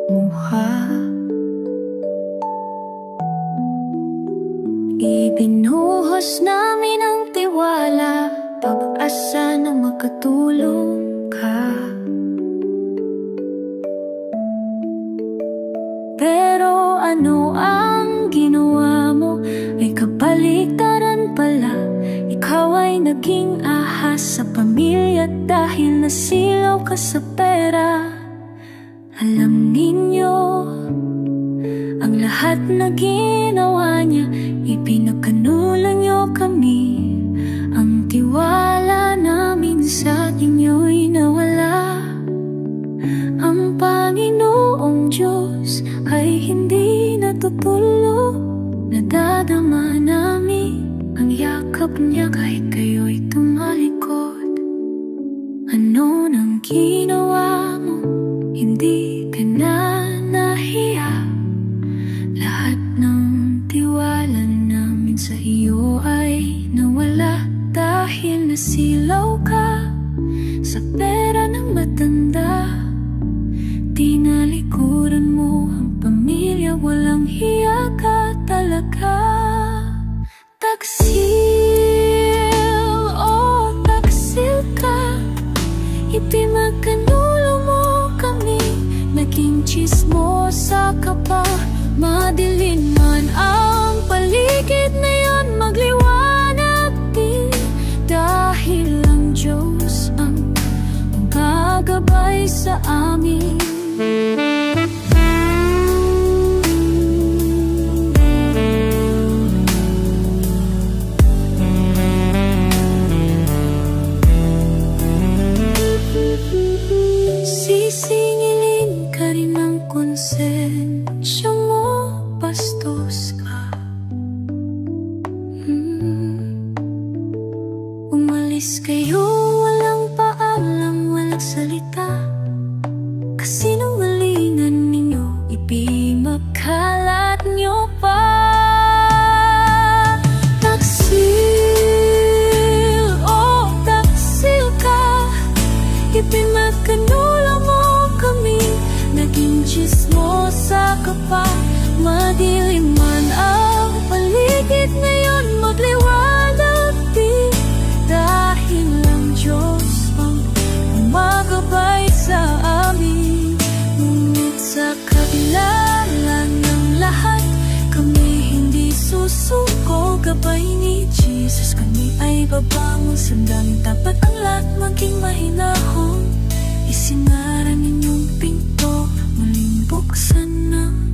muha. Ibinuhos namin ang tiwala, pag-asa na makatulong ka. Pero ano ang ginawa mo ay kabaliktaran pala. Ikaw ay naging ahas sa pamilya dahil nasilaw ka sa pera. Alam ninyo ang lahat na ginawa niya, ipinagkanulan niyo kami. Ang tiwala namin sa inyo'y nawala. Ang Panginoong Diyos ay hindi natutulog. Nadadama namin ang yakap niya kahit kayo'y tumalikod. Ano nang ginawa mo? Hindi ka na nahiya. Lahat ng tiwala namin sa iyo ay nawala dahil nasilaw ka sa pera ng matanda. Tinalikuran mo ang pamilya, walang hiya ka talaga. Taksil, oh taksil ka, ipinagkanulo mo kami. Naging tsismosa ka pa, madilim man ang paligid na yan, magliwanag din. Dahil ang Diyos ang gagabay sa amin. Sisingilin ka rin ng konsensya mo, bastos ka. Umalis kayo, walang paalam, walang salita. Kasinungalingan ninyo, ipinagkalat nyo pa. Taksil, oh taksil ka, ipinagkanulo mo kami. Naging tsismosa ka pa, madilim man ang paligid ngayon, magliwanag din. Dahil ang Diyos ang gumagabay sa amin. Ngunit sa kabila ng lahat, kami hindi susuko. Gabay ni Jesus, kami ay babangon. Sandaling tapat ang lahat, maging mahinahon. Isinara ninyong pinto, muling buksan ng